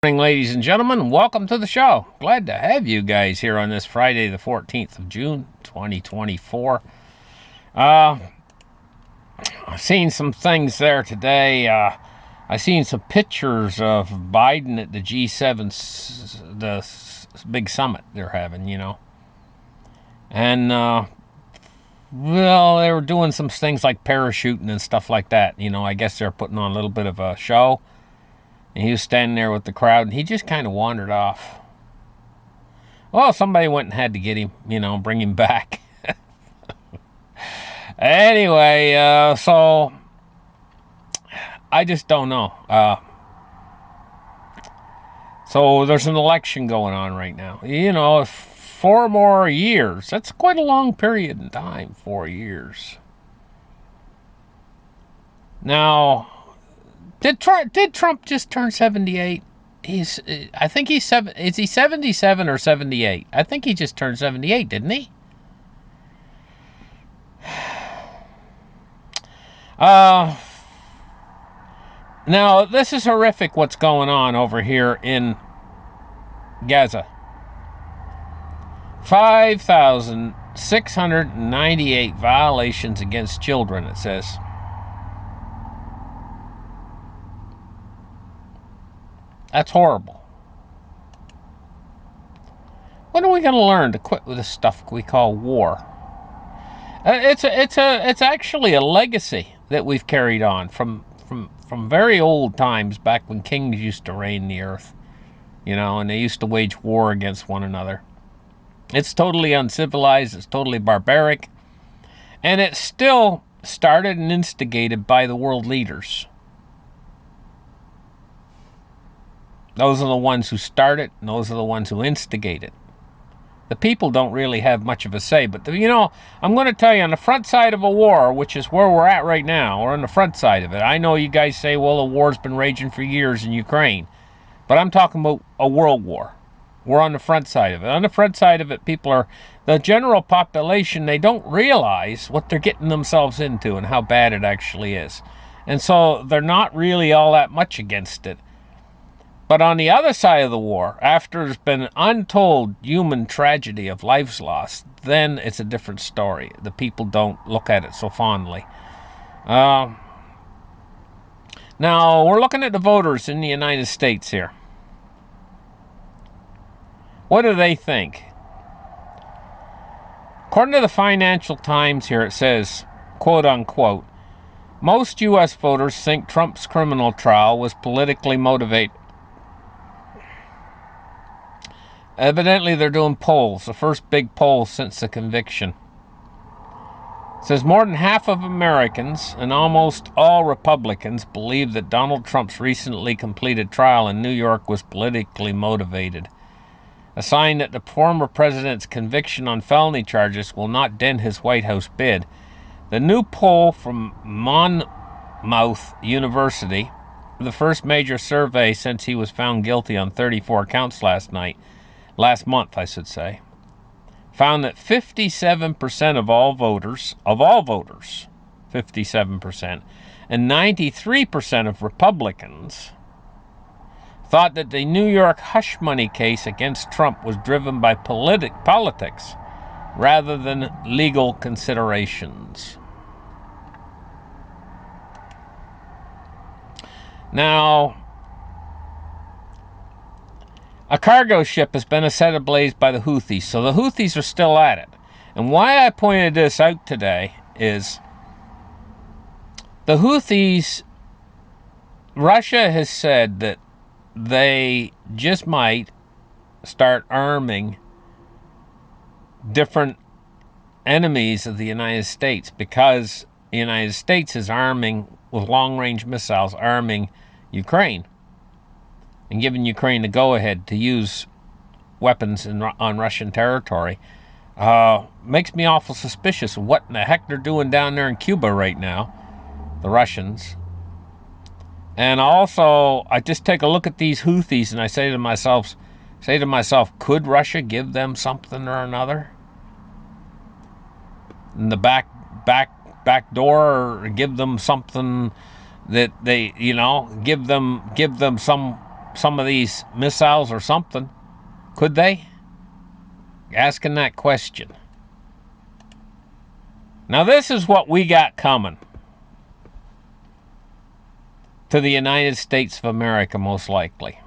Morning, ladies and gentlemen. Welcome to the show. Glad to have you guys here on this Friday, the 14th of June, 2024. I've seen some things there today. I've seen some pictures of Biden at the G7, the big summit they're having, And, they were doing some things like parachuting and stuff like that. I guess they're putting on a little bit of a show. And he was standing there with the crowd, and he just kind of wandered off. Well, somebody went and had to get him, bring him back. Anyway, so I just don't know. So there's an election going on right now. 4 more years. That's quite a long period in time, 4 years. Now, Did Trump just turn 78? I think he's is he 77 or 78? I think he just turned 78, didn't he? Now this is horrific what's going on over here in Gaza. 5,698 violations against children, it says. That's horrible. When are we going to learn to quit with this stuff we call war? It's actually a legacy that we've carried on from very old times, back when kings used to reign the earth, and they used to wage war against one another. It's totally uncivilized. It's totally barbaric, and it's still started and instigated by the world leaders. Those are the ones who start it, and those are the ones who instigate it. The people don't really have much of a say, but I'm going to tell you, on the front side of a war, which is where we're at right now, or on the front side of it, I know you guys say, well, the war's been raging for years in Ukraine, but I'm talking about a world war. We're on the front side of it. On the front side of it, the general population, they don't realize what they're getting themselves into and how bad it actually is. And so they're not really all that much against it. But on the other side of the war, after there's been untold human tragedy of lives lost, then it's a different story. The people don't look at it so fondly. Now, we're looking at the voters in the United States here. What do they think? According to the Financial Times here, it says, quote unquote, most U.S. voters think Trump's criminal trial was politically motivated. Evidently, they're doing polls, the first big poll since the conviction. It says more than half of Americans and almost all Republicans believe that Donald Trump's recently completed trial in New York was politically motivated, a sign that the former president's conviction on felony charges will not dent his White House bid. The new poll from Monmouth University, the first major survey since he was found guilty on 34 counts last month, found that 57% of all voters, 57%, and 93% of Republicans thought that the New York hush money case against Trump was driven by politics rather than legal considerations. Now, a cargo ship has been set ablaze by the Houthis, so the Houthis are still at it. And why I pointed this out today is the Houthis, Russia has said that they just might start arming different enemies of the United States, because the United States is arming with long-range missiles, arming Ukraine, and giving Ukraine the go-ahead to use weapons on Russian territory. Makes me awful suspicious of what in the heck they're doing down there in Cuba right now, the Russians. And also, I just take a look at these Houthis and I say to myself, could Russia give them something or another? In the back door, or give them something that they, give them some some of these missiles or something. Could they? Asking that question. Now this is what we got coming to the United States of America, most likely.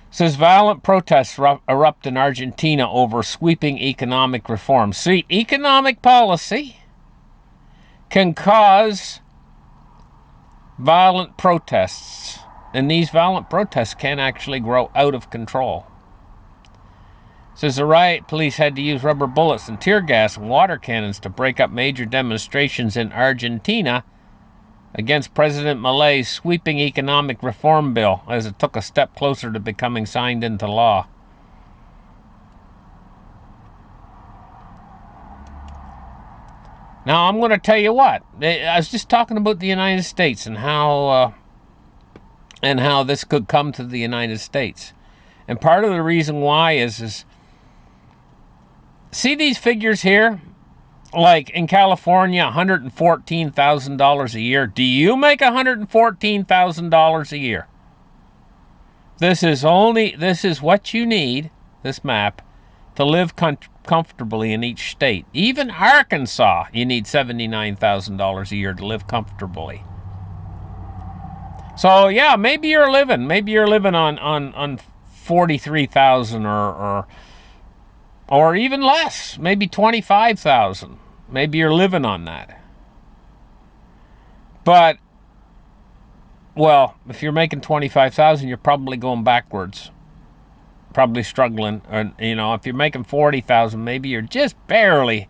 It says violent protests erupt in Argentina over sweeping economic reforms. See, economic policy can cause violent protests, and these violent protests can actually grow out of control. It says the riot police had to use rubber bullets and tear gas and water cannons to break up major demonstrations in Argentina against President Milei's sweeping economic reform bill as it took a step closer to becoming signed into law. Now, I'm going to tell you what. I was just talking about the United States and how this could come to the United States. And part of the reason why is see these figures here? Like in California, $114,000 a year. Do you make $114,000 a year? This is what you need, this map, to live comfortably in each state. Even Arkansas, you need $79,000 a year to live comfortably. So yeah, maybe you're living on 43,000 or even less, maybe 25,000. Maybe you're living on that. But, well, if you're making 25,000, you're probably going backwards. Probably struggling. Or, if you're making 40,000, maybe you're just barely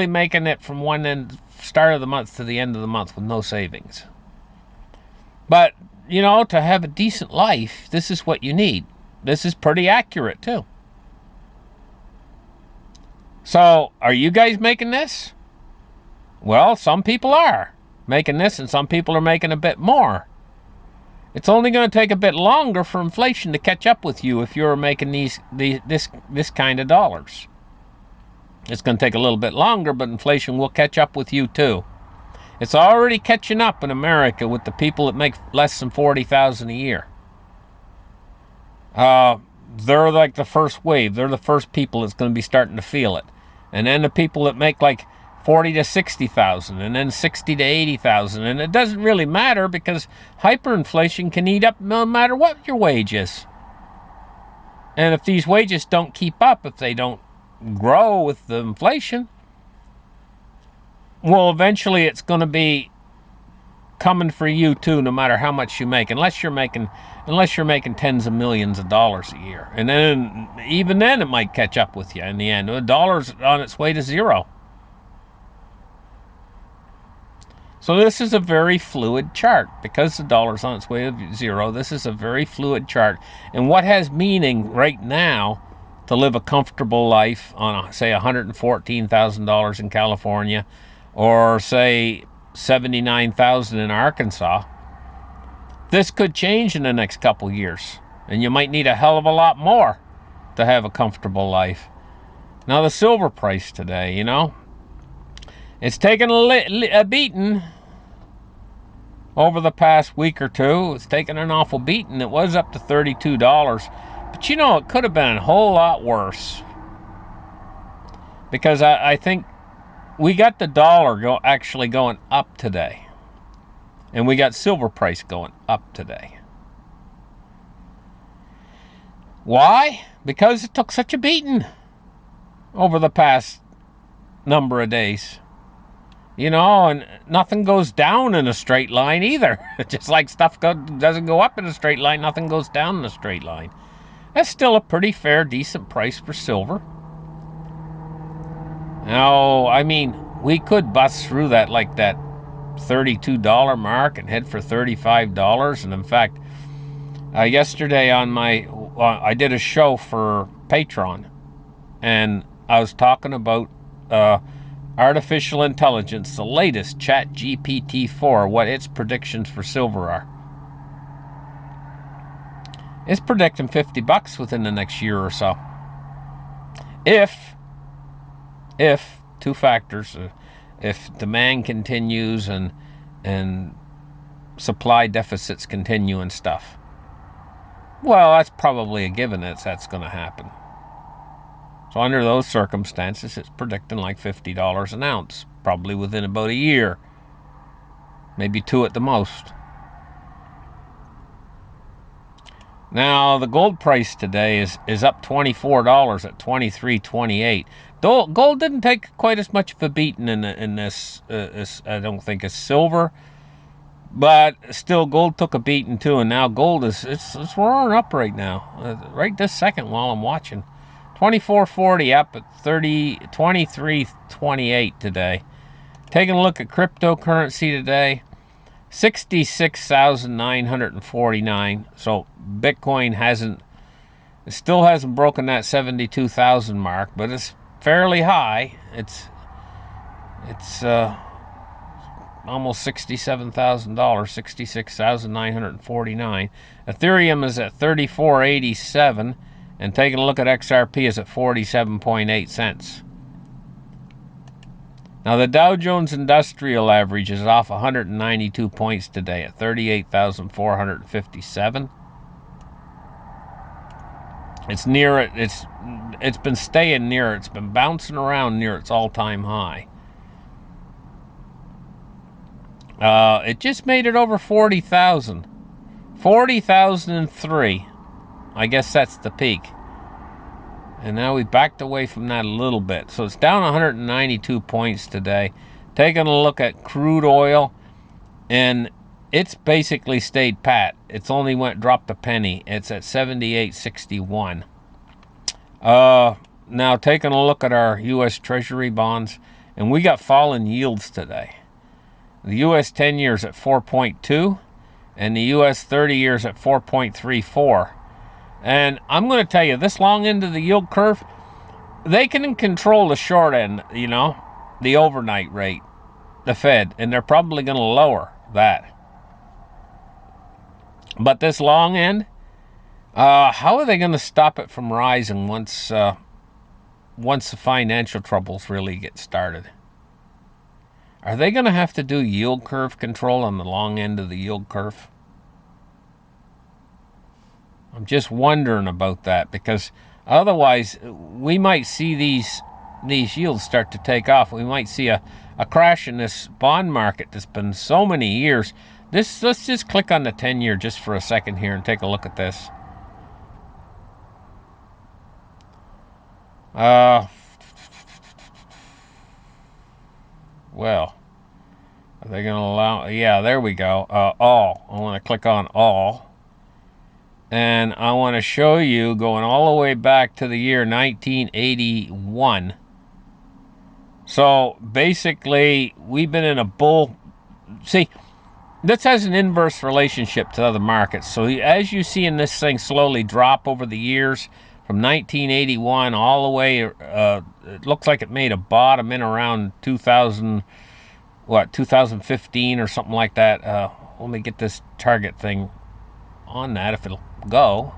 making it from one end, start of the month to the end of the month with no savings. But, to have a decent life, this is what you need. This is pretty accurate, too. So, are you guys making this? Well, some people are making this, and some people are making a bit more. It's only going to take a bit longer for inflation to catch up with you if you're making this kind of dollars. It's going to take a little bit longer, but inflation will catch up with you too. It's already catching up in America with the people that make less than $40,000 a year. They're like the first wave. They're the first people that's going to be starting to feel it. And then the people that make like 40 to 60,000 and then 60 to 80,000. And it doesn't really matter because hyperinflation can eat up no matter what your wage is. And if these wages don't keep up, if they don't grow with the inflation, well, eventually it's going to be coming for you too, no matter how much you make, unless you're making tens of millions of dollars a year. And then even then it might catch up with you in the end. The dollar's on its way to zero. So this is a very fluid chart. Because the dollar's on its way to zero, this is a very fluid chart. And what has meaning right now to live a comfortable life on, say, $114,000 in California, or say 79,000 in Arkansas, this could change in the next couple years, and you might need a hell of a lot more to have a comfortable life. Now the silver price today, it's taken a beating over the past week or two. It's taken an awful beating. It was up to $32, but it could have been a whole lot worse, because I think we got the dollar actually going up today. And we got silver price going up today. Why? Because it took such a beating over the past number of days. And nothing goes down in a straight line either. Just like stuff doesn't go up in a straight line, nothing goes down in a straight line. That's still a pretty fair, decent price for silver. Now, we could bust through that $32 mark and head for $35. And in fact, yesterday I did a show for Patreon, and I was talking about artificial intelligence, the latest ChatGPT-4, what its predictions for silver are. It's predicting $50 within the next year or so. If two factors, if demand continues and supply deficits continue and stuff. Well, that's probably a given that's going to happen. So under those circumstances, it's predicting like $50 an ounce, probably within about a year, maybe 2 at the most. Now, the gold price today is up $24 at $23.28. Gold didn't take quite as much of a beating in this, I don't think, as silver. But still, gold took a beating too, and now gold it's roaring up right now, right this second while I'm watching. 24.40 up at 23.28 today. Taking a look at cryptocurrency today, 66,949. So Bitcoin still hasn't broken that 72,000 mark, but it's fairly high. It's almost $67,000, 66,949. Ethereum is at 34.87, and taking a look at XRP is at 47.8 cents. Now the Dow Jones Industrial Average is off 192 points today at 38,457. It's near it. It's been staying near it. It's been bouncing around near its all-time high. It just made it over 40,000. 40,003. I guess that's the peak. And now we backed away from that a little bit. So it's down 192 points today. Taking a look at crude oil, and it's basically stayed pat. It's only dropped a penny. It's at 78.61. Now taking a look at our U.S. Treasury bonds, and we got fallen yields today. The U.S. 10 years at 4.2, and the U.S. 30 years at 4.34. And I'm going to tell you, this long end of the yield curve, they can control the short end, the overnight rate, the Fed, and they're probably going to lower that. But this long end, how are they going to stop it from rising once the financial troubles really get started? Are they going to have to do yield curve control on the long end of the yield curve? I'm just wondering about that, because otherwise we might see these yields start to take off. We might see a crash in this bond market that's been so many years. Let's just click on the 10-year just for a second here and take a look at this. Well, are they going to allow? Yeah, there we go. All. I want to click on all. And I want to show you going all the way back to the year 1981. So basically, we've been in a bull. See, this has an inverse relationship to other markets. So as you see in this thing slowly drop over the years, from 1981 all the way, it looks like it made a bottom in around 2015 or something like that. Let me get this target thing on that, if it'll go.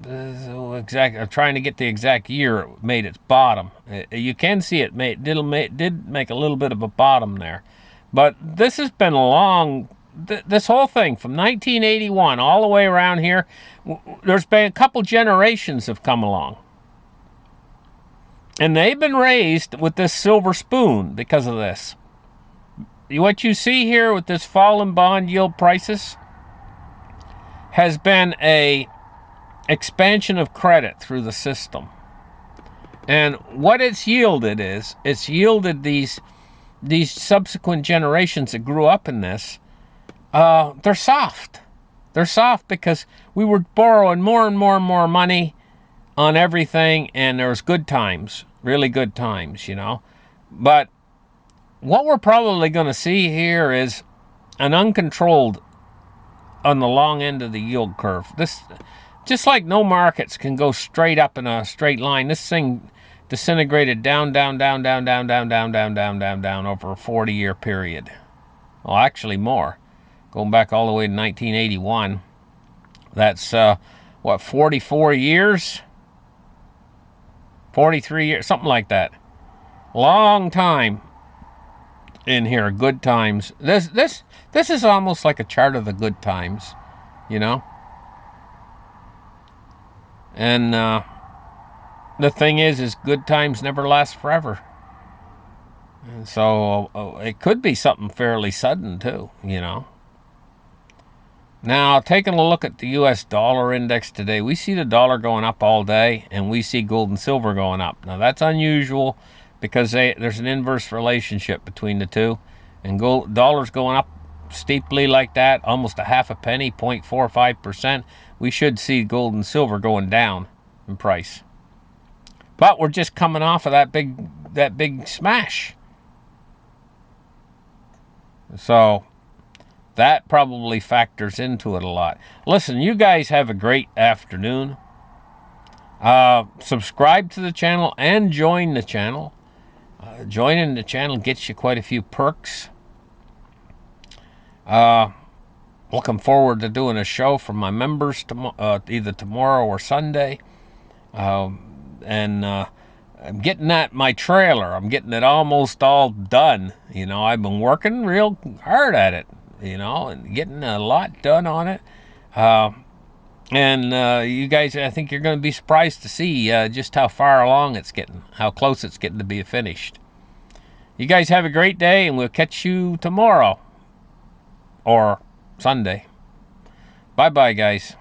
Exactly. I'm trying to get the exact year it made its bottom. You can see it did make a little bit of a bottom there, but this has been a long. This whole thing from 1981 all the way around here, there's been a couple generations have come along, and they've been raised with this silver spoon because of this. What you see here with this fall in bond yield prices has been a expansion of credit through the system. And what it's yielded is, it's yielded these subsequent generations that grew up in this, they're soft. They're soft because we were borrowing more and more and more money on everything, and there was good times, really good times, But what we're probably going to see here is an uncontrolled on the long end of the yield curve. This, just like no markets can go straight up in a straight line, this thing disintegrated down over a 40-year period. Well, actually more. Going back all the way to 1981. That's, 44 years? 43 years, something like that. Long time. in here. Good times. This is almost like a chart of the good times, you know. And the thing is good times never last forever. And so it could be something fairly sudden too, you know. Now, taking a look at the U.S. dollar index today, we see the dollar going up all day, and we see gold and silver going up. Now, that's unusual because there's an inverse relationship between the two, and dollar's going up steeply like that, almost a half a penny, 0.45%. We should see gold and silver going down in price. But we're just coming off of that big smash. So that probably factors into it a lot. Listen, you guys have a great afternoon. Subscribe to the channel and join the channel. Joining the channel gets you quite a few perks. Looking forward to doing a show for my members either tomorrow or Sunday. I'm getting at my trailer. I'm getting it almost all done. You know, I've been working real hard at it, you know, and getting a lot done on it. You guys, I think you're going to be surprised to see just how far along it's getting, how close it's getting to be finished. You guys have a great day, and we'll catch you tomorrow or Sunday. Bye-bye, guys.